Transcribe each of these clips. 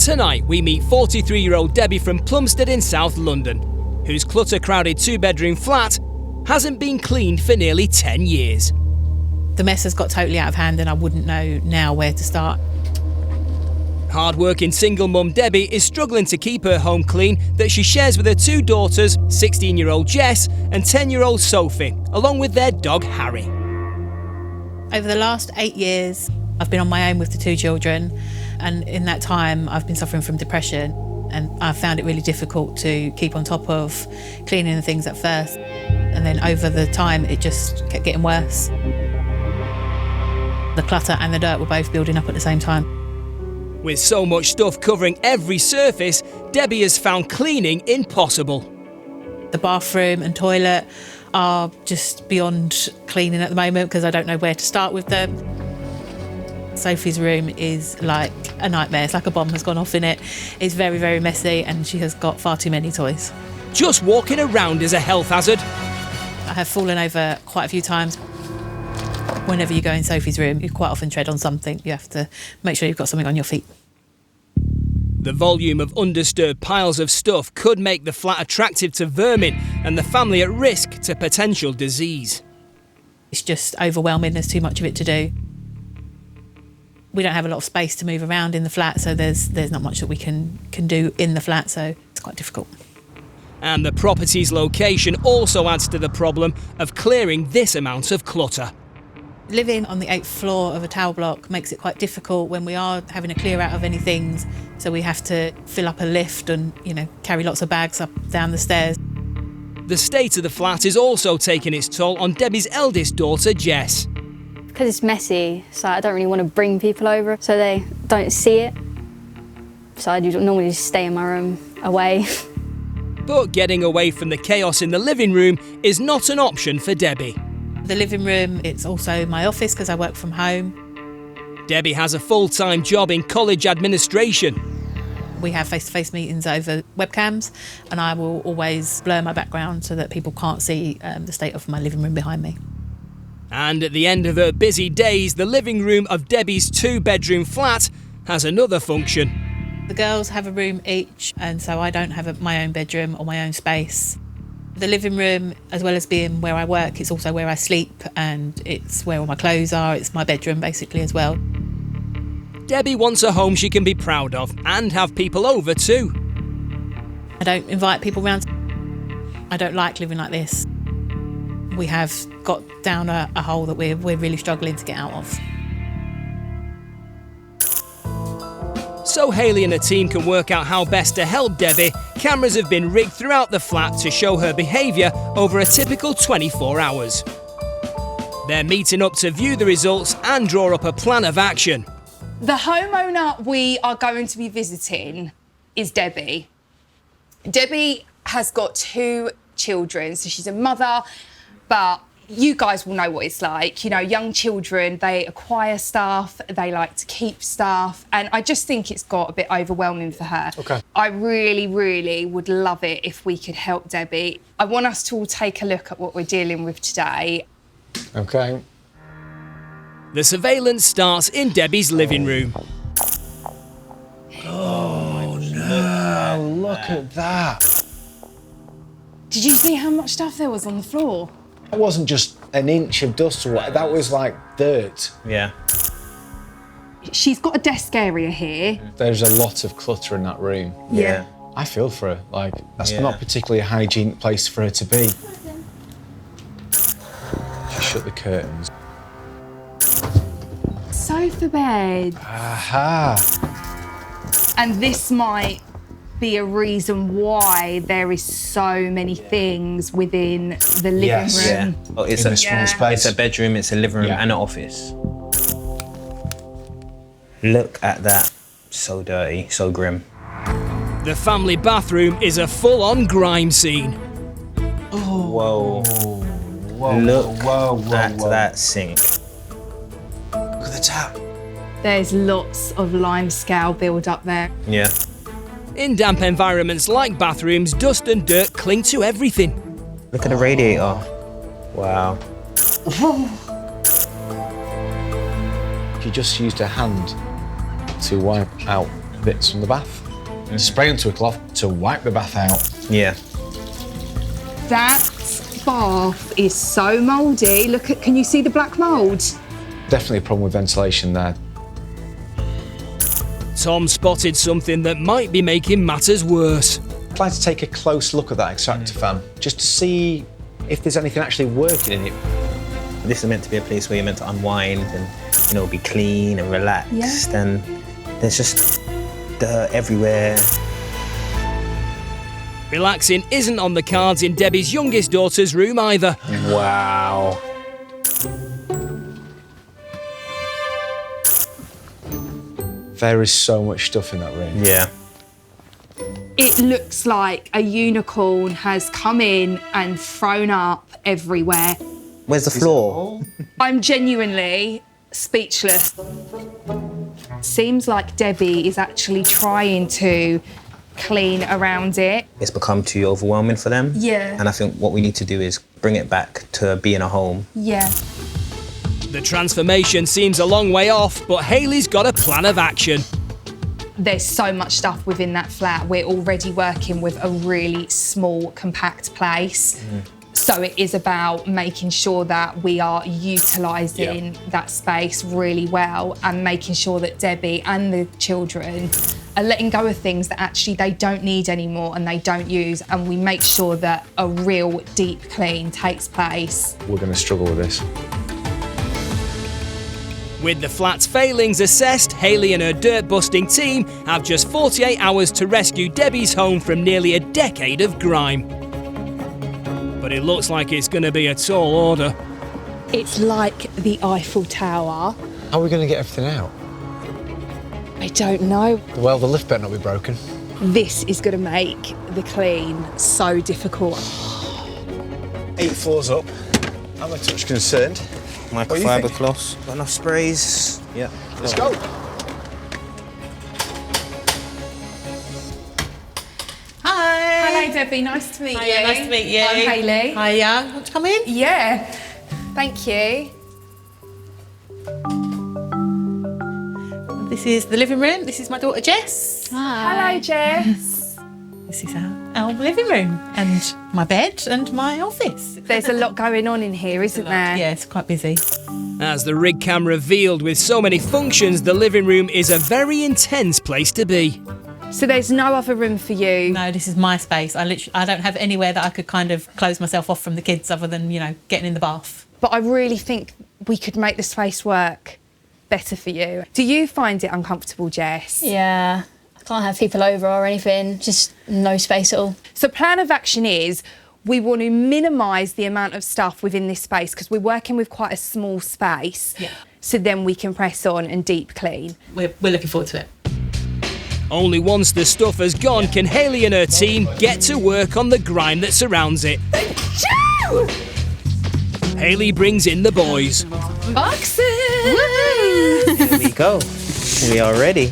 Tonight we meet 43-year-old Debbie from Plumstead in South London, whose clutter-crowded two-bedroom flat hasn't been cleaned for nearly 10 years. The mess has got totally out of hand and I wouldn't know now where to start. Hard-working single mum Debbie is struggling to keep her home clean that she shares with her two daughters, 16-year-old Jess and 10-year-old Sophie, along with their dog Harry. Over the last 8 years, I've been on my own with the two children, and in that time I've been suffering from depression, and I found it really difficult to keep on top of cleaning the things at first, and then over the time it just kept getting worse. The clutter and the dirt were both building up at the same time. With so much stuff covering every surface, Debbie has found cleaning impossible. The bathroom and toilet are just beyond cleaning at the moment because I don't know where to start with them. Sophie's room is like a nightmare. It's like a bomb has gone off in it. It's very, very messy and she has got far too many toys. Just walking around is a health hazard. I have fallen over quite a few times. Whenever you go in Sophie's room, you quite often tread on something. You have to make sure you've got something on your feet. The volume of undisturbed piles of stuff could make the flat attractive to vermin and the family at risk to potential disease. It's just overwhelming. There's too much of it to do. We don't have a lot of space to move around in the flat, so there's not much that we can do in the flat, so it's quite difficult. And the property's location also adds to the problem of clearing this amount of clutter. Living on the 8th floor of a tower block makes it quite difficult when we are having to clear out of any things, so we have to fill up a lift and, carry lots of bags up down the stairs. The state of the flat is also taking its toll on Debbie's eldest daughter, Jess. Because it's messy, so I don't really want to bring people over so they don't see it. So I normally just stay in my room away. But getting away from the chaos in the living room is not an option for Debbie. The living room, it's also my office because I work from home. Debbie has a full-time job in college administration. We have face-to-face meetings over webcams and I will always blur my background so that people can't see the state of my living room behind me. And at the end of her busy days, the living room of Debbie's two-bedroom flat has another function. The girls have a room each, and so I don't have my own bedroom or my own space. The living room, as well as being where I work, it's also where I sleep and it's where all my clothes are. It's my bedroom, basically, as well. Debbie wants a home she can be proud of and have people over too. I don't invite people round. I don't like living like this. We have got down a hole that we're really struggling to get out of. So Hayley and her team can work out how best to help Debbie, cameras have been rigged throughout the flat to show her behaviour over a typical 24 hours. They're meeting up to view the results and draw up a plan of action. The homeowner we are going to be visiting is Debbie. Debbie has got 2 children, so she's a mother, but you guys will know what it's like. Young children, they acquire stuff, they like to keep stuff, and I just think it's got a bit overwhelming for her. Okay. I really, really would love it if we could help Debbie. I want us to all take a look at what we're dealing with today. Okay. The surveillance starts in Debbie's living room. Oh, no, look at that. Did you see how much stuff there was on the floor? That wasn't just an inch of dust or what, that was like dirt. Yeah. She's got a desk area here. There's a lot of clutter in that room. Yeah. I feel for her, that's not particularly a hygienic place for her to be. She shut the curtains. Sofa bed. Aha. And this might be a reason why there is so many things within the living room. Yeah. Oh, it's in a small space. It's a bedroom, it's a living room and an office. Look at that. So dirty, so grim. The family bathroom is a full-on grime scene. Oh. Whoa. Whoa. Look whoa. at that sink. Look at the tap. There's lots of limescale build up there. Yeah. In damp environments like bathrooms, dust and dirt cling to everything. Look at the radiator. Wow. She just used her hand to wipe out bits from the bath, spray onto a cloth to wipe the bath out. Yeah. That bath is so mouldy. Look at, can you see the black mould? Definitely a problem with ventilation there. Tom spotted something that might be making matters worse. I'd like to take a close look at that extractor fan, just to see if there's anything actually working in it. This is meant to be a place where you're meant to unwind and, you know, be clean and relaxed. Yeah. And there's just dirt everywhere. Relaxing isn't on the cards in Debbie's youngest daughter's room either. Wow. There is so much stuff in that room. Yeah. It looks like a unicorn has come in and thrown up everywhere. Where's the floor? I'm genuinely speechless. Seems like Debbie is actually trying to clean around it. It's become too overwhelming for them. Yeah. And I think what we need to do is bring it back to being a home. Yeah. The transformation seems a long way off, but Hayley's got a plan of action. There's so much stuff within that flat. We're already working with a really small, compact place. So it is about making sure that we are utilising that space really well and making sure that Debbie and the children are letting go of things that actually they don't need anymore and they don't use, and we make sure that a real deep clean takes place. We're going to struggle with this. With the flat's failings assessed, Hayley and her dirt-busting team have just 48 hours to rescue Debbie's home from nearly a decade of grime. But it looks like it's going to be a tall order. It's like the Eiffel Tower. How are we going to get everything out? I don't know. Well, the lift better not be broken. This is going to make the clean so difficult. 8 floors up. I'm a touch concerned. Microfiber cloths. Got enough sprays? Yeah. Let's go. Hi. Hello, Debbie. Nice to meet you. Hiya, nice to meet you. I'm Hayley. Hiya. Want to come in? Yeah. Thank you. This is the living room. This is my daughter Jess. Hello, Jess. This is our living room and my bed and my office. There's a lot going on in here, isn't there? Yeah, it's quite busy. As the rig cam revealed, with so many functions, the living room is a very intense place to be. So there's no other room for you? No, this is my space. I don't have anywhere that I could kind of close myself off from the kids other than, you know, getting in the bath. But I really think we could make the space work better for you. Do you find it uncomfortable, Jess? Yeah, I can't have people over or anything, just no space at all. So plan of action is we want to minimise the amount of stuff within this space because we're working with quite a small space. Yeah. So then we can press on and deep clean. We're looking forward to it. Only once the stuff has gone can Hayley and her team get to work on the grime that surrounds it. Hayley brings in the boys. Boxes! Here we go. We are ready.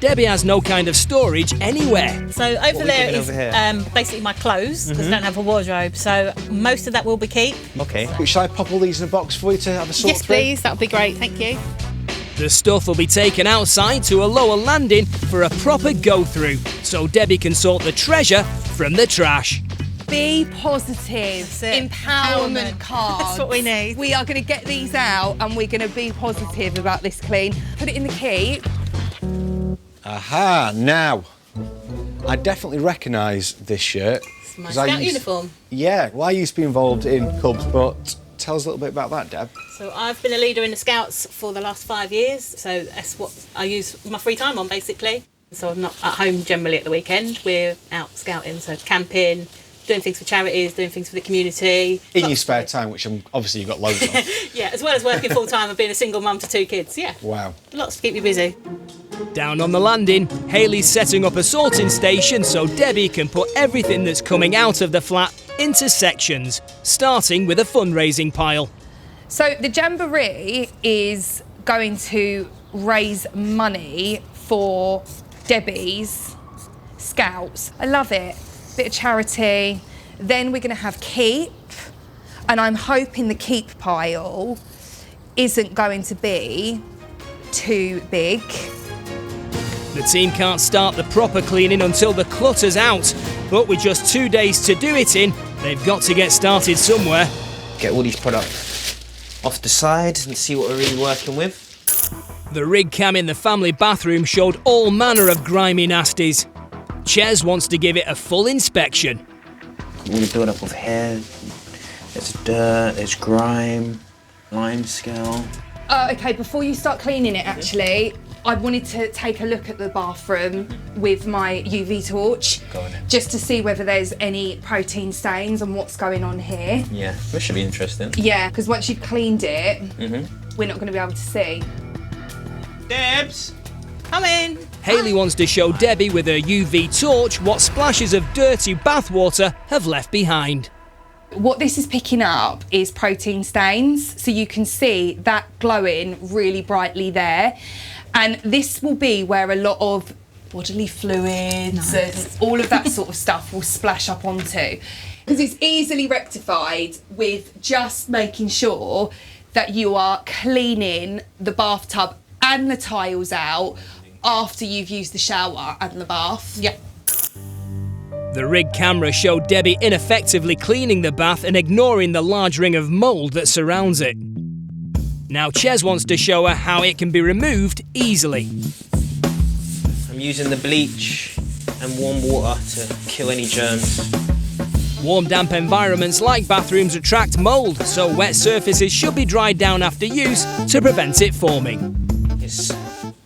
Debbie has no kind of storage anywhere. So over there doing is over here? basically my clothes because I don't have a wardrobe. So most of that will be keep. Okay. Shall I pop all these in a box for you to have a sort Yes, through? please. That would be great. Thank you. The stuff will be taken outside to a lower landing for a proper go-through, so Debbie can sort the treasure from the trash. Be positive. That's it. Empowerment cards. That's what we need. We are going to get these out and we're going to be positive about this clean. Put it in the keep. Aha, now. I definitely recognise this shirt. It's my 'cause I scout used- uniform. Yeah, well, I used to be involved in clubs, but tell us a little bit about that, Deb. So I've been a leader in the Scouts for the last 5 years. So that's what I use my free time on, basically. So I'm not at home generally at the weekend. We're out scouting, so camping, doing things for charities, doing things for the community. In your spare time, which obviously you've got loads of. Yeah, as well as working full time and being a single mum to 2 kids. Yeah, Wow. lots to keep me busy. Down on the landing, Hayley's setting up a sorting station so Debbie can put everything that's coming out of the flat into sections, starting with a fundraising pile. So the Jamboree is going to raise money for Debbie's Scouts. I love it. Bit of charity. Then we're going to have keep. And I'm hoping the keep pile isn't going to be too big. The team can't start the proper cleaning until the clutter's out, but with just 2 days to do it in, they've got to get started somewhere. Get all these products off the side and see what we're really working with. The rig cam in the family bathroom showed all manner of grimy nasties. Ches wants to give it a full inspection. All the build up of hair, there's dirt, there's grime, lime scale. Okay, before you start cleaning it, actually, I wanted to take a look at the bathroom with my UV torch, just to see whether there's any protein stains and what's going on here. Yeah, this should be interesting. Yeah, because once you've cleaned it, we're not going to be able to see. Debs! Come in. Hayley wants to show Debbie with her UV torch what splashes of dirty bathwater have left behind. What this is picking up is protein stains, so you can see that glowing really brightly there. And this will be where a lot of bodily fluids and all of that sort of stuff will splash up onto. Because it's easily rectified with just making sure that you are cleaning the bathtub and the tiles out after you've used the shower and the bath. Yeah. The rig camera showed Debbie ineffectively cleaning the bath and ignoring the large ring of mould that surrounds it. Now Ches wants to show her how it can be removed easily. I'm using the bleach and warm water to kill any germs. Warm, damp environments like bathrooms attract mould, so wet surfaces should be dried down after use to prevent it forming. It's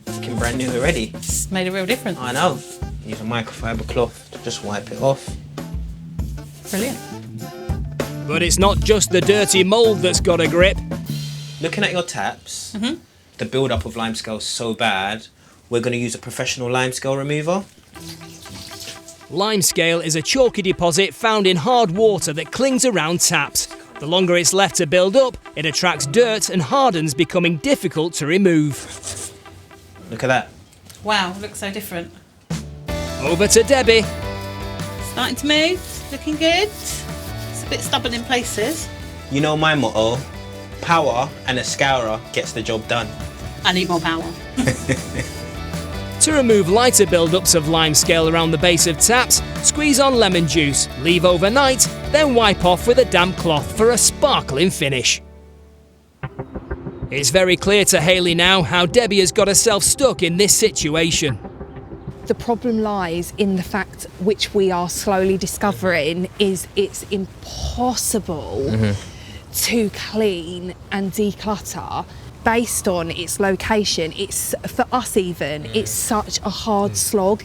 looking brand new already. It's made a real difference. I know. Use a microfiber cloth to just wipe it off. Brilliant. But it's not just the dirty mould that's got a grip. Looking at your taps, the build-up of limescale is so bad, we're going to use a professional limescale remover. Limescale is a chalky deposit found in hard water that clings around taps. The longer it's left to build up, it attracts dirt and hardens, becoming difficult to remove. Look at that. Wow, looks so different. Over to Debbie. Starting to move, looking good. It's a bit stubborn in places. You know my motto, power and a scourer gets the job done. I need more power. To remove lighter build-ups of limescale around the base of taps, squeeze on lemon juice, leave overnight, then wipe off with a damp cloth for a sparkling finish. It's very clear to Hayley now how Debbie has got herself stuck in this situation. The problem lies in the fact, which we are slowly discovering, is it's impossible to clean and declutter based on its location. It's, for us even, it's such a hard slog.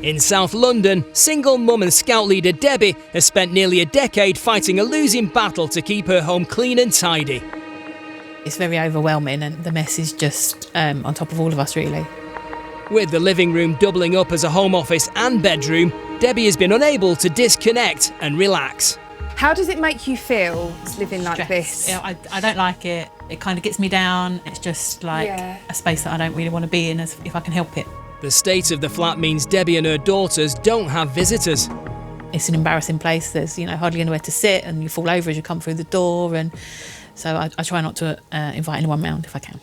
In South London, single mum and scout leader Debbie has spent nearly a decade fighting a losing battle to keep her home clean and tidy. It's very overwhelming and the mess is just on top of all of us, really. With the living room doubling up as a home office and bedroom, Debbie has been unable to disconnect and relax. How does it make you feel living like Stress. this? Yeah, I don't like it. It kind of gets me down. It's just like a space that I don't really want to be in if I can help it. The state of the flat means Debbie and her daughters don't have visitors. It's an embarrassing place. There's hardly anywhere to sit and you fall over as you come through the door. And so I try not to invite anyone round if I can.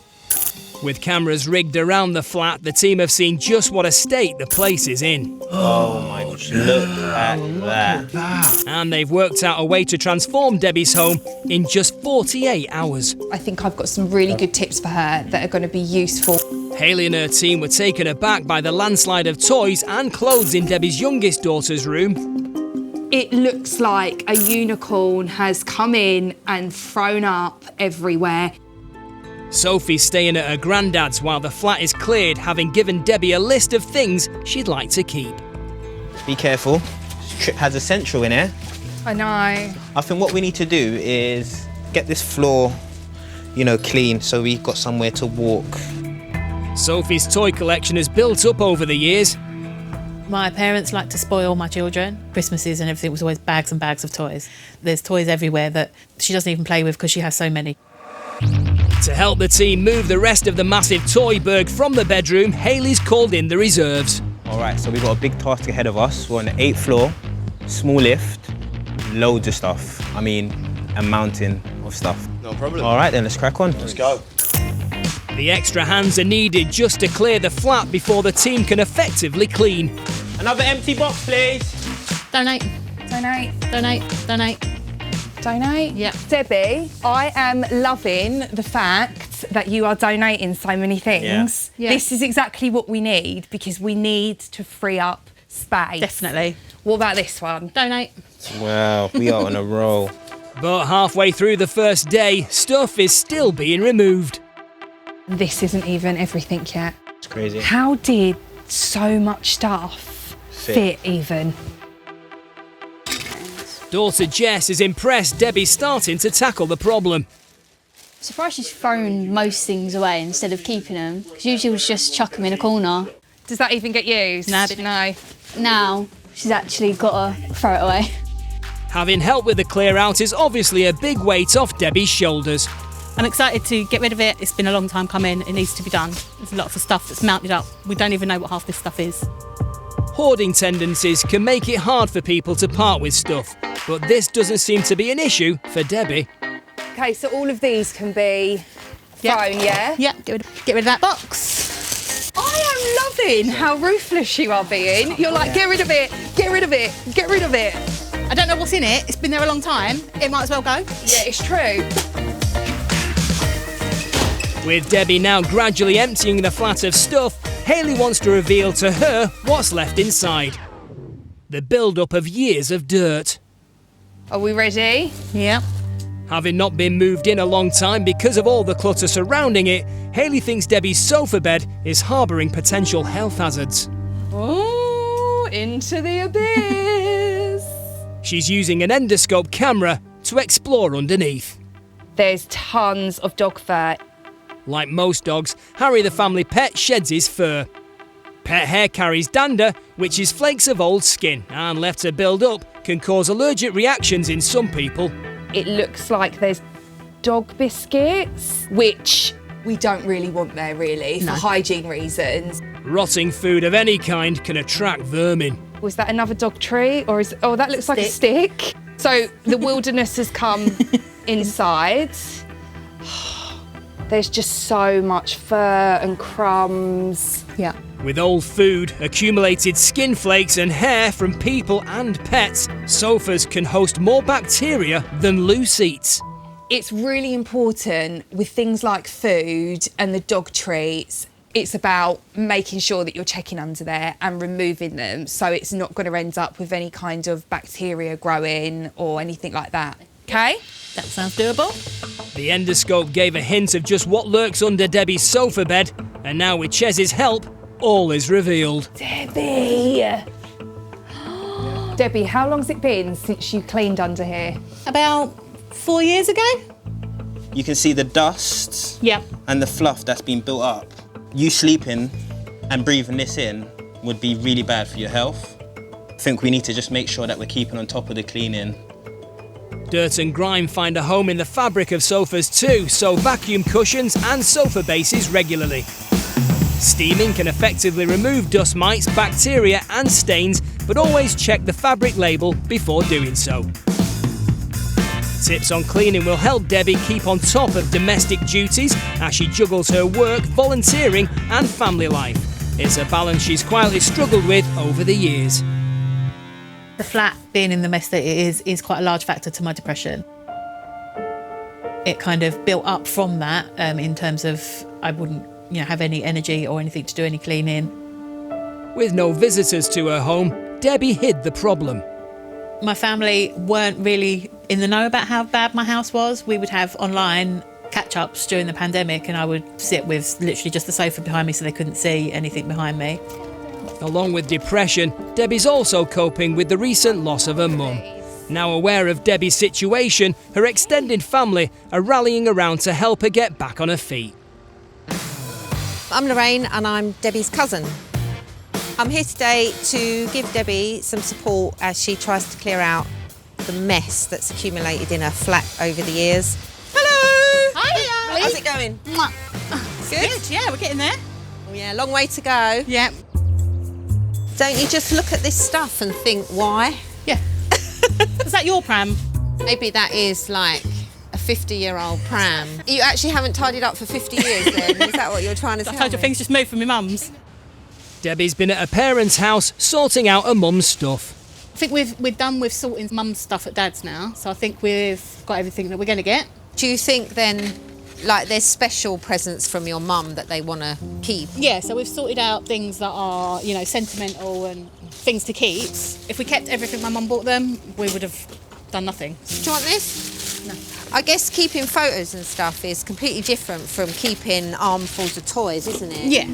With cameras rigged around the flat, the team have seen just what a state the place is in. Oh my gosh, look at that. And they've worked out a way to transform Debbie's home in just 48 hours. I think I've got some really good tips for her that are going to be useful. Hayley and her team were taken aback by the landslide of toys and clothes in Debbie's youngest daughter's room. It looks like a unicorn has come in and thrown up everywhere. Sophie's staying at her granddad's while the flat is cleared, having given Debbie a list of things she'd like to keep. Be careful. This trip has essential in here. I know. I think what we need to do is get this floor, clean so we've got somewhere to walk. Sophie's toy collection has built up over the years. My parents like to spoil my children. Christmases and everything was always bags and bags of toys. There's toys everywhere that she doesn't even play with because she has so many. To help the team move the rest of the massive toy berg from the bedroom, Hayley's called in the reserves. All right, so we've got a big task ahead of us. We're on the 8th floor, small lift, loads of stuff. A mountain of stuff. No problem. All right, then let's crack on. Let's go. The extra hands are needed just to clear the flat before the team can effectively clean. Another empty box, please. Donate, Donate. donate, donate. Donate? Yeah. Debbie, I am loving the fact that you are donating so many things. Yeah. This is exactly what we need because we need to free up space. Definitely. What about this one? Donate. Wow, we are on a roll. But halfway through the first day, stuff is still being removed. This isn't even everything yet. It's crazy. How did so much stuff fit even? Daughter Jess is impressed Debbie's starting to tackle the problem. Surprised she's thrown most things away instead of keeping them. Because usually we'll just chuck them in a corner. Does that even get used? No. No. Now she's actually got to throw it away. Having help with the clear out is obviously a big weight off Debbie's shoulders. I'm excited to get rid of it. It's been a long time coming. It needs to be done. There's lots of stuff that's mounted up. We don't even know what half this stuff is. Hoarding tendencies can make it hard for people to part with stuff, but this doesn't seem to be an issue for Debbie. Okay, so all of these can be thrown, yeah? Yep, get rid of that box. I am loving how ruthless you are being. You're like, get rid of it, get rid of it, get rid of it. I don't know what's in it. It's been there a long time. It might as well go. Yeah, it's true. With Debbie now gradually emptying the flat of stuff, Hayley wants to reveal to her what's left inside. The build-up of years of dirt. Are we ready? Yeah. Having not been moved in a long time because of all the clutter surrounding it, Hayley thinks Debbie's sofa bed is harbouring potential health hazards. Oh, into the abyss. She's using an endoscope camera to explore underneath. There's tons of dog fur. Like most dogs, Harry the family pet sheds his fur. Pet hair carries dander, which is flakes of old skin, and left to build up can cause allergic reactions in some people. It looks like there's dog biscuits, which we don't really want there, really, for hygiene reasons. Rotting food of any kind can attract vermin. Was that another dog tree? Or is... Oh, that looks like a stick. So the wilderness has come inside. There's just so much fur and crumbs. Yeah. With old food, accumulated skin flakes and hair from people and pets, sofas can host more bacteria than loose seats. It's really important with things like food and the dog treats. It's about making sure that you're checking under there and removing them so it's not going to end up with any kind of bacteria growing or anything like that. Okay? That sounds doable. The endoscope gave a hint of just what lurks under Debbie's sofa bed, and now with Chez's help, all is revealed. Debbie! Debbie, how long's it been since you cleaned under here? About 4 years ago? You can see the dust Yep. and the fluff that's been built up. You sleeping and breathing this in would be really bad for your health. I think we need to just make sure that we're keeping on top of the cleaning. Dirt and grime find a home in the fabric of sofas too, so vacuum cushions and sofa bases regularly. Steaming can effectively remove dust mites, bacteria and stains, but always check the fabric label before doing so. Tips on cleaning will help Debbie keep on top of domestic duties as she juggles her work, volunteering and family life. It's a balance she's quietly struggled with over the years. The flat being in the mess that it is quite a large factor to my depression. It kind of built up from that in terms of I wouldn't have any energy or anything to do any cleaning. With no visitors to her home, Debbie hid the problem. My family weren't really in the know about how bad my house was. We would have online catch-ups during the pandemic and I would sit with literally just the sofa behind me so they couldn't see anything behind me. Along with depression, Debbie's also coping with the recent loss of her mum. Now aware of Debbie's situation, her extended family are rallying around to help her get back on her feet. I'm Lorraine and I'm Debbie's cousin. I'm here today to give Debbie some support as she tries to clear out the mess that's accumulated in her flat over the years. Hello! Hi! How's it going? Good, yeah, we're getting there. Oh yeah, long way to go. Yeah. Don't you just look at this stuff and think, why? Yeah. Is that your pram? Maybe that is like a 50-year-old pram. You actually haven't tidied up for 50 years then? Is that what you're trying to tell I told you me? things just moved from my mum's. Debbie's been at her parents' house sorting out her mum's stuff. I think we're done with sorting mum's stuff at dad's now, so I think we've got everything that we're going to get. Do you think then, like, there's special presents from your mum that they want to keep? Yeah, so we've sorted out things that are, you know, sentimental and things to keep. If we kept everything my mum bought them, we would have done nothing. Do you want this? No. I guess keeping photos and stuff is completely different from keeping armfuls of toys, isn't it? Yeah.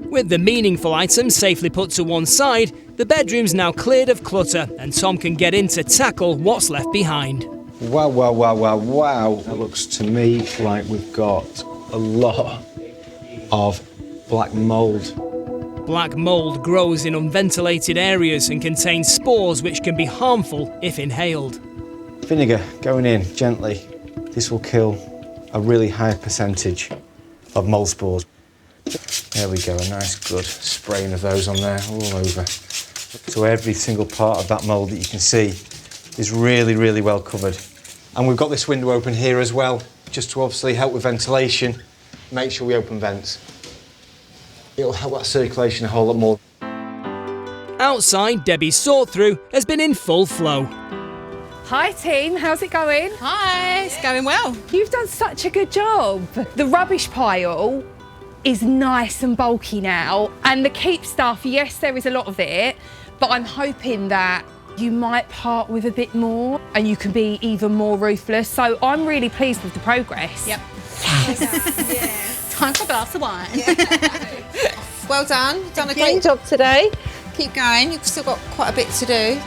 With the meaningful items safely put to one side, the bedroom's now cleared of clutter and Tom can get in to tackle what's left behind. Wow, wow, wow, wow, wow. That looks to me like we've got a lot of black mould. Black mould grows in unventilated areas and contains spores which can be harmful if inhaled. Vinegar going in gently. This will kill a really high percentage of mould spores. There we go, a nice good spraying of those on there, all over. So every single part of that mould that you can see is really, really well covered. And we've got this window open here as well, just to obviously help with ventilation. Make sure we open vents. It'll help that circulation a whole lot more. Outside, Debbie's sort-through has been in full flow. Hi team, how's it going? Hi, it's going well. You've done such a good job. The rubbish pile is nice and bulky now, and the keep stuff, yes, there is a lot of it, but I'm hoping that you might part with a bit more and you can be even more ruthless. So I'm really pleased with the progress. Yep. Time for a glass of wine. Well done. You've done a great job today. Keep going. You've still got quite a bit to do.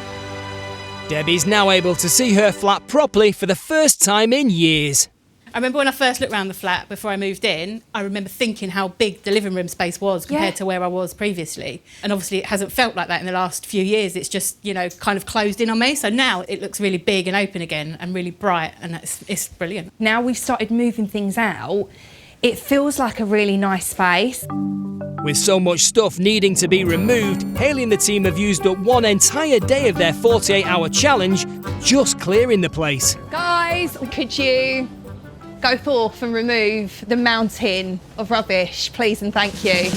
Debbie's now able to see her flat properly for the first time in years. I remember when I first looked around the flat before I moved in, I remember thinking how big the living room space was compared to where I was previously. And obviously it hasn't felt like that in the last few years. It's just, you know, kind of closed in on me. So now it looks really big and open again and really bright, and it's brilliant. Now we've started moving things out, it feels like a really nice space. With so much stuff needing to be removed, Hayley and the team have used up one entire day of their 48-hour challenge just clearing the place. Guys, could you go forth and remove the mountain of rubbish, please and thank you.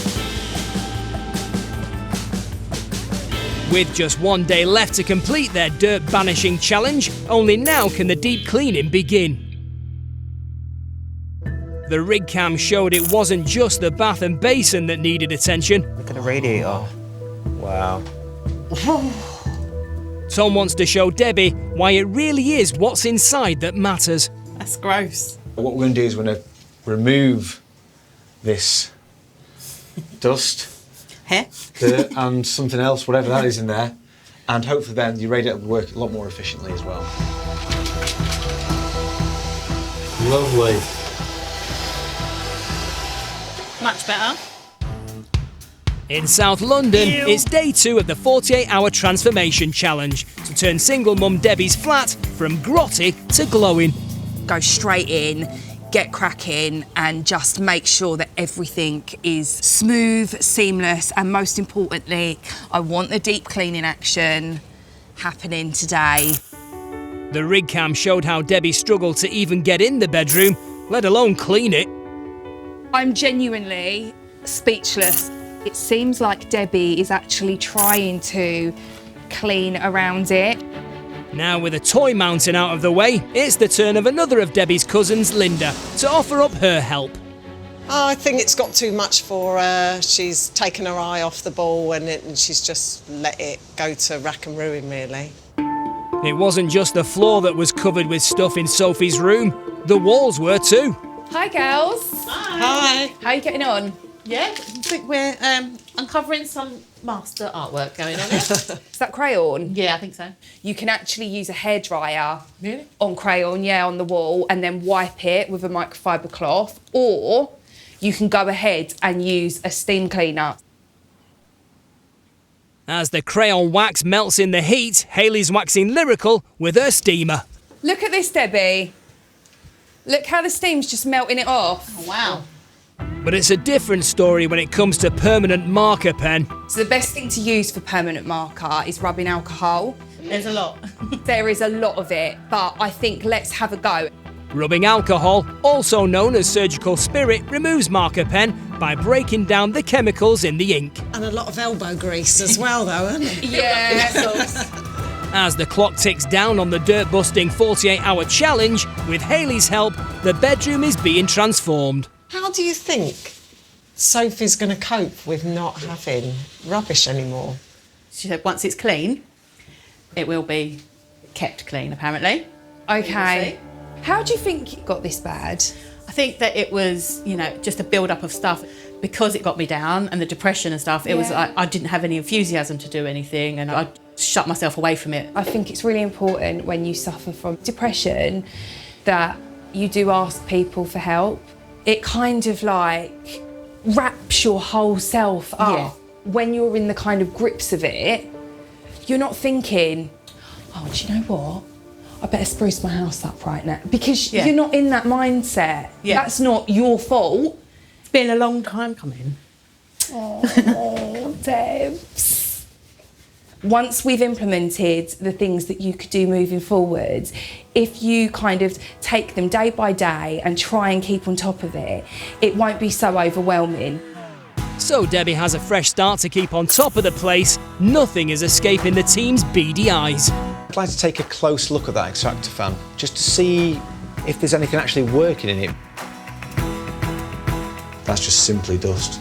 With just one day left to complete their dirt banishing challenge, only now can the deep cleaning begin. The rig cam showed it wasn't just the bath and basin that needed attention. Look at the radiator. Wow. Tom wants to show Debbie why it really is what's inside that matters. That's gross. What we're going to do is we're going to remove this dust, dirt and something else, whatever that is in there, and hopefully then your radiator will work a lot more efficiently as well. Lovely. Much better. In South London, it's day 2 of the 48-hour transformation challenge to turn single mum Debbie's flat from grotty to glowing. Go straight in, get cracking, and just make sure that everything is smooth, seamless, and most importantly, I want the deep cleaning action happening today. The rig cam showed how Debbie struggled to even get in the bedroom, let alone clean it. I'm genuinely speechless. It seems like Debbie is actually trying to clean around it. Now with a toy mountain out of the way, it's the turn of another of Debbie's cousins, Linda, to offer up her help. I think it's got too much for her. She's taken her eye off the ball and she's just let it go to rack and ruin, really. It wasn't just the floor that was covered with stuff in Sophie's room, the walls were too. Hi, girls. Hi. How are you getting on? Yeah, I think we're uncovering some master artwork going on here. Is that crayon? Yeah, I think so. You can actually use a hairdryer Really? on crayon, on the wall, and then wipe it with a microfiber cloth, or you can go ahead and use a steam cleaner. As the crayon wax melts in the heat, Hayley's waxing lyrical with her steamer. Look at this, Debbie. Look how the steam's just melting it off. Oh, wow. But it's a different story when it comes to permanent marker pen. So the best thing to use for permanent marker is rubbing alcohol. There's a lot. There is a lot of it, but I think let's have a go. Rubbing alcohol, also known as surgical spirit, removes marker pen by breaking down the chemicals in the ink. And a lot of elbow grease as well, though, isn't it? Yeah. As the clock ticks down on the dirt-busting 48-hour challenge, with Hayley's help, the bedroom is being transformed. How do you think Sophie's going to cope with not having rubbish anymore? She said once it's clean, it will be kept clean, apparently. Okay. How do you think it got this bad? I think that it was, just a build-up of stuff. Because it got me down and the depression and stuff, it was like I didn't have any enthusiasm to do anything and I shut myself away from it. I think it's really important when you suffer from depression that you do ask people for help. It kind of like wraps your whole self up. Yeah. When you're in the kind of grips of it, you're not thinking, oh, do you know what? I better spruce my house up right now. Because you're not in that mindset. Yeah. That's not your fault. It's been a long time coming. Oh, Debs. Once we've implemented the things that you could do moving forward, if you kind of take them day by day and try and keep on top of it, it won't be so overwhelming. So Debbie has a fresh start to keep on top of the place. Nothing is escaping the team's beady eyes. I'd like to take a close look at that extractor fan, just to see if there's anything actually working in it. That's just simply dust.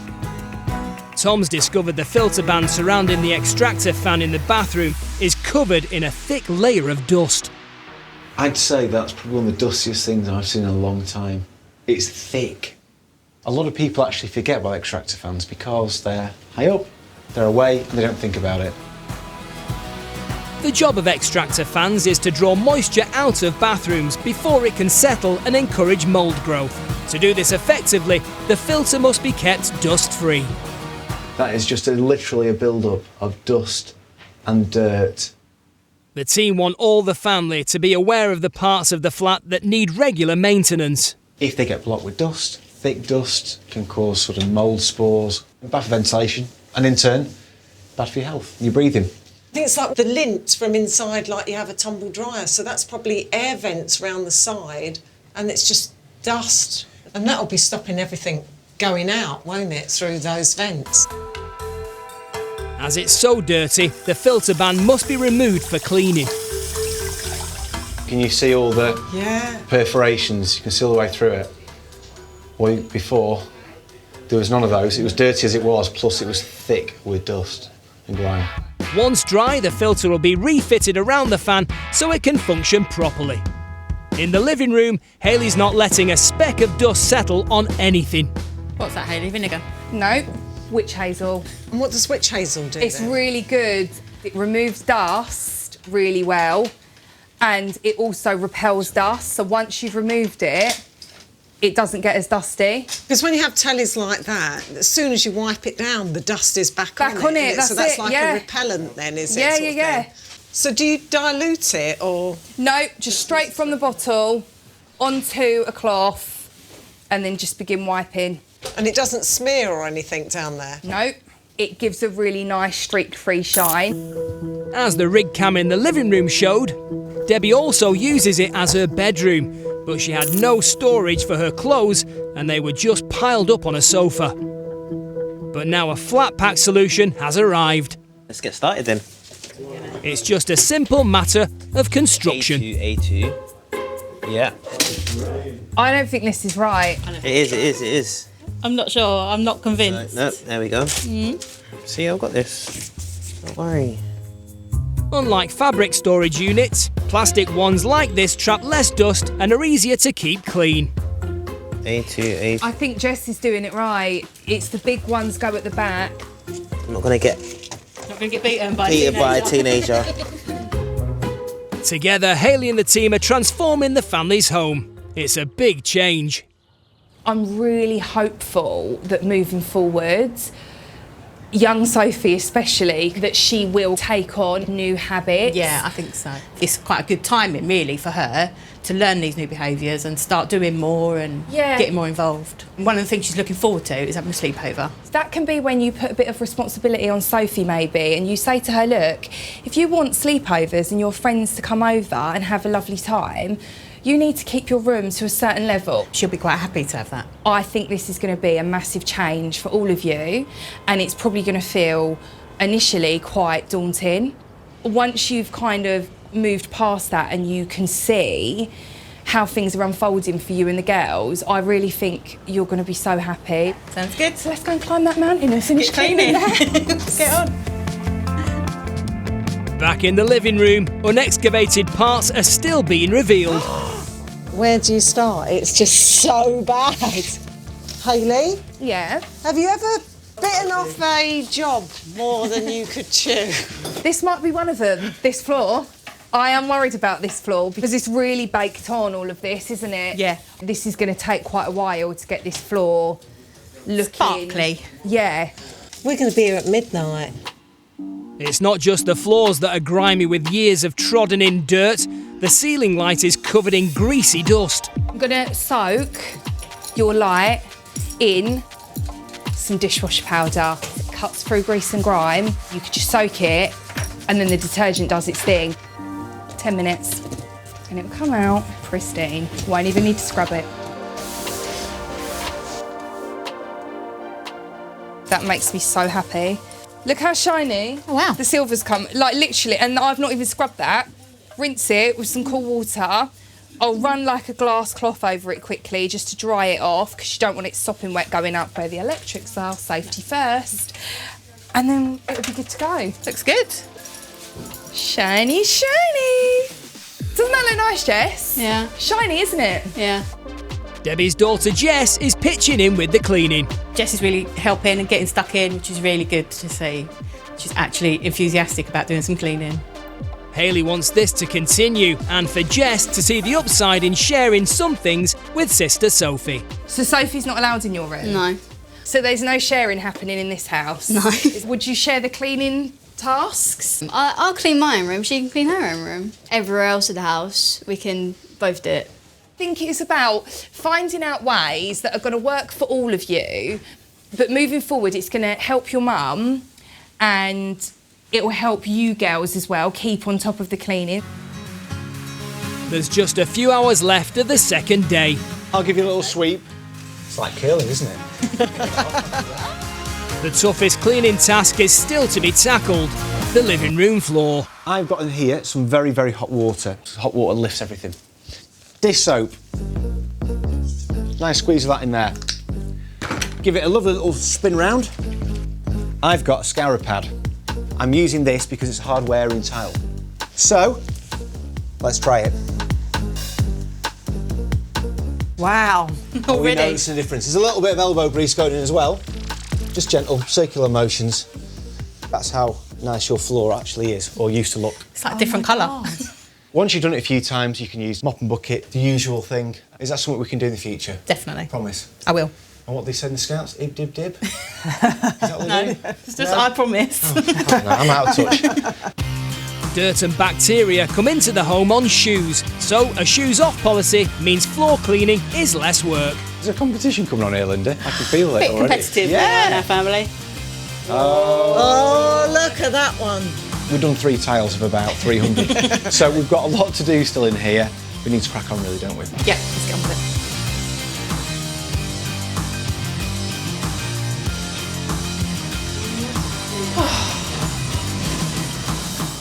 Tom's discovered the filter band surrounding the extractor fan in the bathroom is covered in a thick layer of dust. I'd say that's probably one of the dustiest things I've seen in a long time. It's thick. A lot of people actually forget about extractor fans because they're high up, they're away, and they don't think about it. The job of extractor fans is to draw moisture out of bathrooms before it can settle and encourage mould growth. To do this effectively, the filter must be kept dust-free. That is just literally a build-up of dust and dirt. The team want all the family to be aware of the parts of the flat that need regular maintenance. If they get blocked with dust, thick dust can cause sort of mould spores, bad for ventilation, and in turn, bad for your health, your breathing. I think it's like the lint from inside, like you have a tumble dryer, so that's probably air vents round the side, and it's just dust. And that'll be stopping everything going out, won't it, through those vents? As it's so dirty, the filter band must be removed for cleaning. Can you see all the Yeah. perforations? You can see all the way through it. Well, before, there was none of those. It was dirty as it was, plus it was thick with dust and grime. Once dry, the filter will be refitted around the fan so it can function properly. In the living room, Hayley's not letting a speck of dust settle on anything. What's that, Hayley? Vinegar? No, witch hazel. And what does witch hazel do It's then? really good. It removes dust really well and it also repels dust. So once you've removed it, it doesn't get as dusty. Because when you have tellies like that, as soon as you wipe it down, the dust is back on on it, isn't that's so that's it, like yeah. a repellent then, is it? Yeah, sort of yeah. thing? So do you dilute it or...? No, just straight from the bottle onto a cloth and then just begin wiping. And it doesn't smear or anything down there? No, it gives a really nice streak-free shine. As the rig cam in the living room showed, Debbie also uses it as her bedroom, but she had no storage for her clothes and they were just piled up on a sofa. But now a flat pack solution has arrived. Let's get started then. It's just a simple matter of construction. A2. Yeah. I don't think this is right. It is. I'm not sure. I'm not convinced. No, there we go. See, I've got this. Don't worry. Unlike fabric storage units, plastic ones like this trap less dust and are easier to keep clean. A2. I think Jess is doing it right. It's the big ones go at the back. I'm not going to get Not going to get beaten by a teenager. Together, Hayley and the team are transforming the family's home. It's a big change. I'm really hopeful that moving forwards, young Sophie especially, that she will take on new habits. Yeah, I think so. It's quite a good timing, really, for her to learn these new behaviours and start doing more and getting more involved. One of the things she's looking forward to is having a sleepover. That can be when you put a bit of responsibility on Sophie maybe and you say to her, look, if you want sleepovers and your friends to come over and have a lovely time, You need to keep your room to a certain level. She'll be quite happy to have that. I think this is going to be a massive change for all of you, and it's probably going to feel initially quite daunting. Once you've kind of moved past that and you can see how things are unfolding for you and the girls, I really think you're going to be so happy. Sounds good. So let's go and climb that mountain and finish cleaning. Let's get on. Back in the living room, unexcavated parts are still being revealed. Where do you start? It's just so bad. Hayley, Yeah. have you ever bitten off a job more than you could chew? This might be one of them, this floor. I am worried about this floor because it's really baked on, all of this, isn't it? Yeah. This is going to take quite a while to get this floor looking... Sparkly. Yeah. We're going to be here at midnight. It's not just the floors that are grimy with years of trodden-in dirt. The ceiling light is covered in greasy dust. I'm going to soak your light in some dishwasher powder. It cuts through grease and grime. You could just soak it and then the detergent does its thing. 10 minutes and it will come out pristine. Won't even need to scrub it. That makes me so happy. Look how shiny. Oh, wow. The silver's come, like literally, and I've not even scrubbed that. Rinse it with some cool water. I'll run like a glass cloth over it quickly just to dry it off because you don't want it sopping wet going up where the electrics are. Safety first. And then it'll be good to go. Looks good. Shiny, shiny. Doesn't that look nice, Jess? Yeah. Shiny, isn't it? Yeah. Debbie's daughter Jess is pitching in with the cleaning. Jess is really helping and getting stuck in, which is really good to see. She's actually enthusiastic about doing some cleaning. Hayley wants this to continue and for Jess to see the upside in sharing some things with sister Sophie. So Sophie's not allowed in your room? No. So there's no sharing happening in this house? No. Would you share the cleaning tasks? I'll clean my own room, she can clean her own room. Everywhere else in the house, we can both do it. I think it's about finding out ways that are going to work for all of you, but moving forward it's going to help your mum and it will help you girls as well keep on top of the cleaning. There's just a few hours left of the second day. I'll give you a little sweep. It's like curling, isn't it? The toughest cleaning task is still to be tackled, the living room floor. I've got in here some very, very hot water. Hot water lifts everything. Dish soap. Nice squeeze of that in there. Give it a lovely little spin round. I've got a scourer pad. I'm using this because it's a hard wearing tile. So, let's try it. Wow. Are we Already. noticing the difference? There's a little bit of elbow grease going in as well. Just gentle, circular motions. That's how nice your floor actually is, or used to look. It's like a different colour. Once you've done it a few times, you can use mop and bucket, the usual thing. Is that something we can do in the future? Definitely. Promise. I will. And what they said in the Scouts? Ib, dib, dib? Is that what they do? It's just I promise. No, I'm out of touch. Dirt and bacteria come into the home on shoes, so a shoes off policy means floor cleaning is less work. There's a competition coming on here, Linda. I can feel it Bit already. competitive in our family. Oh, look at that one. We've done 3 tiles of about 300. So we've got a lot to do still in here. We need to crack on really, don't we? Yeah, let's get on with it.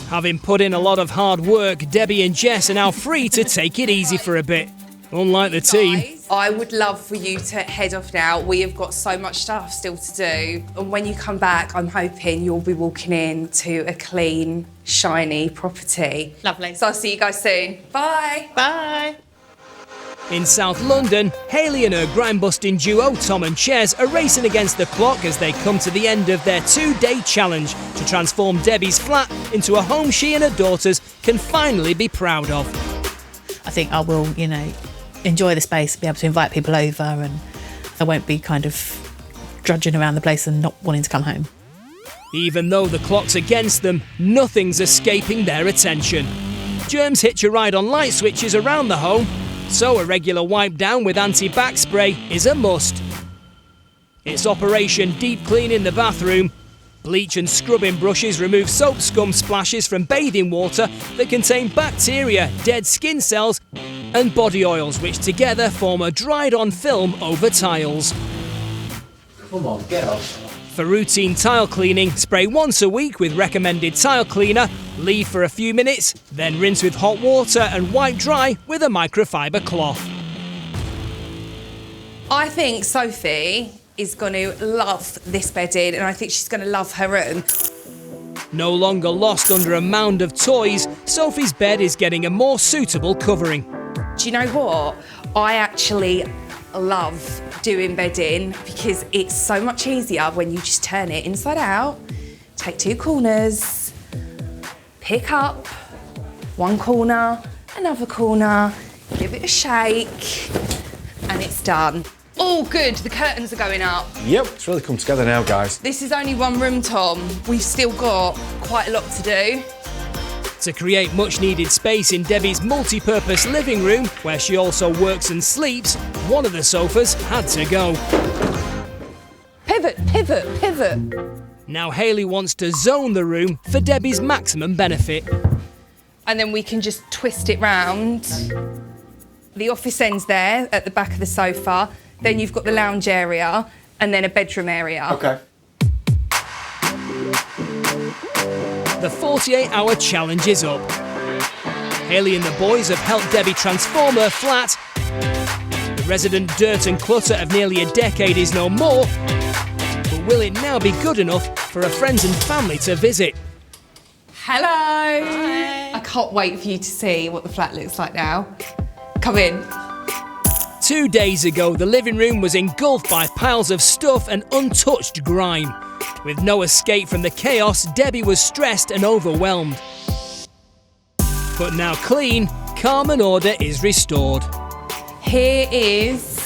Having put in a lot of hard work, Debbie and Jess are now free to take it easy for a bit. Unlike the team. I would love for you to head off now. We have got so much stuff still to do. And when you come back, I'm hoping you'll be walking in to a clean, shiny property. Lovely. So I'll see you guys soon. Bye. Bye. In South London, Hayley and her grime-busting duo Tom and Ches are racing against the clock as they come to the end of their 2-day challenge to transform Debbie's flat into a home she and her daughters can finally be proud of. I think I will, enjoy the space, be able to invite people over, and I won't be kind of drudging around the place and not wanting to come home. Even though the clock's against them, nothing's escaping their attention. Germs hitch a ride on light switches around the home, so a regular wipe down with anti-bac spray is a must. It's Operation Deep Clean in the bathroom. Bleach and scrubbing brushes remove soap scum splashes from bathing water that contain bacteria, dead skin cells and body oils, which together form a dried-on film over tiles. Come on, get off. For routine tile cleaning, spray once a week with recommended tile cleaner, leave for a few minutes, then rinse with hot water and wipe dry with a microfiber cloth. I think Sophie is going to love this bedding, and I think she's going to love her room. No longer lost under a mound of toys, Sophie's bed is getting a more suitable covering. Do you know what? I actually love doing bedding because it's so much easier when you just turn it inside out, take two corners, pick up one corner, another corner, give it a shake, and it's done. Oh, good, the curtains are going up. Yep, it's really come together now, guys. This is only one room, Tom. We've still got quite a lot to do. To create much-needed space in Debbie's multi-purpose living room, where she also works and sleeps, one of the sofas had to go. Pivot, pivot, pivot. Now Hayley wants to zone the room for Debbie's maximum benefit. And then we can just twist it round. The office end's there at the back of the sofa. Then you've got the lounge area and then a bedroom area. Okay. The 48-hour challenge is up. Hayley and the boys have helped Debbie transform her flat. The resident dirt and clutter of nearly a decade is no more. But will it now be good enough for her friends and family to visit? Hello. Hi. I can't wait for you to see what the flat looks like now. Come in. 2 days ago, the living room was engulfed by piles of stuff and untouched grime. With no escape from the chaos, Debbie was stressed and overwhelmed. But now clean, calm and order is restored. Here is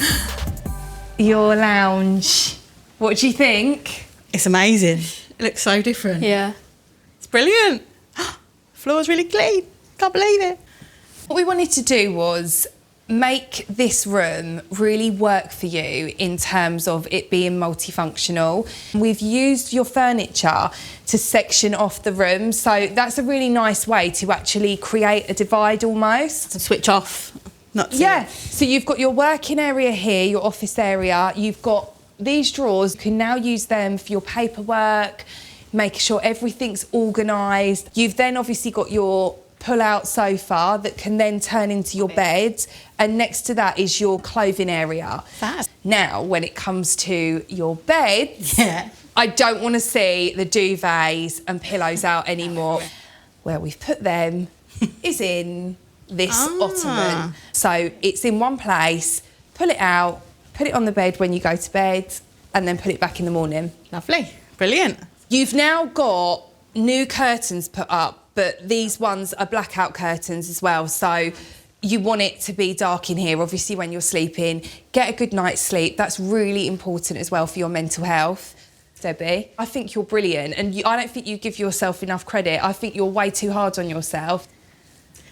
your lounge. What do you think? It's amazing. It looks so different. Yeah. It's brilliant. Floor's really clean. Can't believe it. What we wanted to do was make this room really work for you in terms of it being multifunctional. We've used your furniture to section off the room, so that's a really nice way to actually create a divide almost. Switch off. Not to Yeah, so you've got your working area here, your office area, you've got these drawers, you can now use them for your paperwork, making sure everything's organised. You've then obviously got your pull-out sofa that can then turn into your bed, and next to that is your clothing area. Fab. Now, when it comes to your beds, Yeah. I don't want to see the duvets and pillows out anymore. Where we've put them is in this ottoman. So it's in one place, pull it out, put it on the bed when you go to bed, and then put it back in the morning. Lovely. Brilliant. You've now got new curtains put up, but these ones are blackout curtains as well. So you want it to be dark in here, obviously, when you're sleeping. Get a good night's sleep. That's really important as well for your mental health. Debbie, I think you're brilliant, and I don't think you give yourself enough credit. I think you're way too hard on yourself.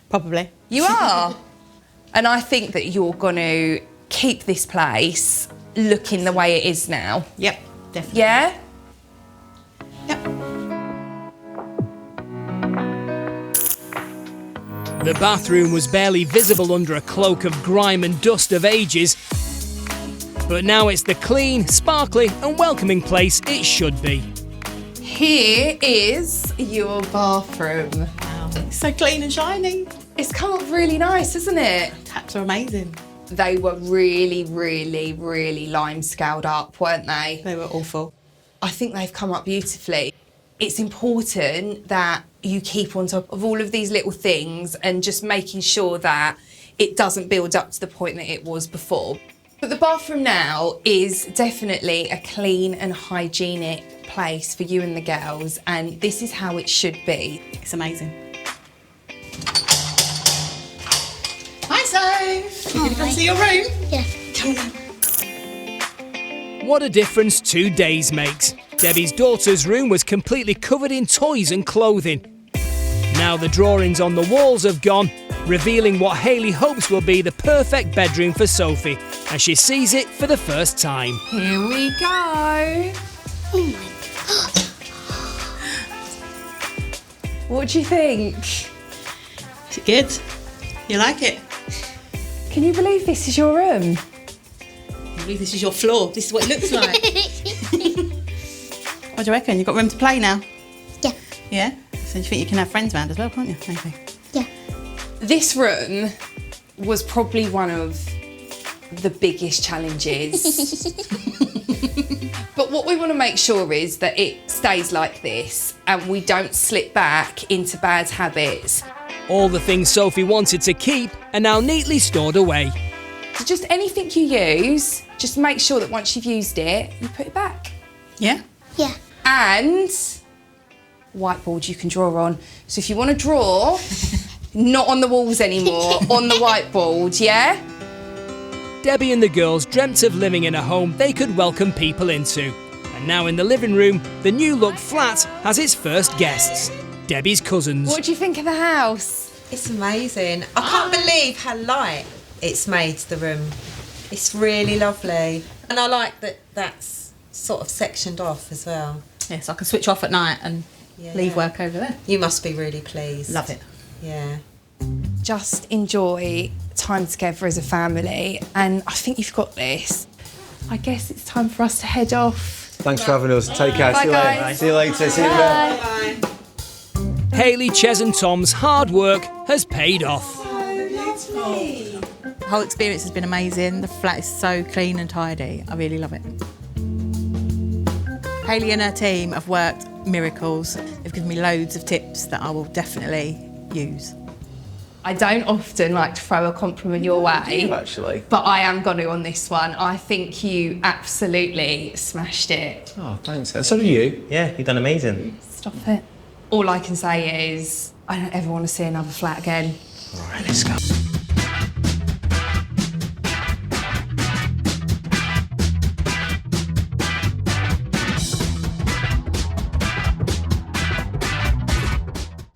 Probably. You are. And I think that you're going to keep this place looking the way it is now. Yep, definitely. Yeah? Yep. The bathroom was barely visible under a cloak of grime and dust of ages. But now it's the clean, sparkly and welcoming place it should be. Here is your bathroom. Wow. It's so clean and shiny. It's come up really nice, isn't it? Taps are amazing. They were really, really, really lime scaled up, weren't they? They were awful. I think they've come up beautifully. It's important that you keep on top of all of these little things and just making sure that it doesn't build up to the point that it was before. But the bathroom now is definitely a clean and hygienic place for you and the girls, and this is how it should be. It's amazing. Hi, Soph. You gonna come see your room? Yeah. Come on. What a difference 2 days makes. Debbie's daughter's room was completely covered in toys and clothing. Now the drawings on the walls have gone, revealing what Hayley hopes will be the perfect bedroom for Sophie as she sees it for the first time. Here we go. Oh my God. What do you think? Is it good? You like it? Can you believe this is your room? I believe this is your floor. This is what it looks like. What do you reckon? You got room to play now? Yeah. Yeah? So you think you can have friends around as well, can't you? Maybe. Yeah. This room was probably one of the biggest challenges. But what we want to make sure is that it stays like this and we don't slip back into bad habits. All the things Sophie wanted to keep are now neatly stored away. So just anything you use, just make sure that once you've used it, you put it back. Yeah? Yeah. And whiteboard you can draw on. So if you want to draw, not on the walls anymore, on the whiteboard, yeah? Debbie and the girls dreamt of living in a home they could welcome people into. And now in the living room, the new look flat has its first guests, Debbie's cousins. What do you think of the house? It's amazing. I can't believe how light it's made the room. It's really lovely. And I like that that's sort of sectioned off as well. Yeah, so I can switch off at night and leave work over there. You must be really pleased. Love it. Yeah. Just enjoy time together as a family, and I think you've got this. I guess it's time for us to head off. Thanks for having us. Take care. Bye, See you later. guys. See you later. See you later. Hayley, Ches and Tom's hard work has paid off. The whole experience has been amazing. The flat is so clean and tidy. I really love it. Hayley and her team have worked miracles. They've given me loads of tips that I will definitely use. I don't often like to throw a compliment your way, Actually. but I am going to on this one. I think you absolutely smashed it. Oh, thanks. And so do you. Yeah, you've done amazing. Stop it. All I can say is I don't ever want to see another flat again. All right, let's go.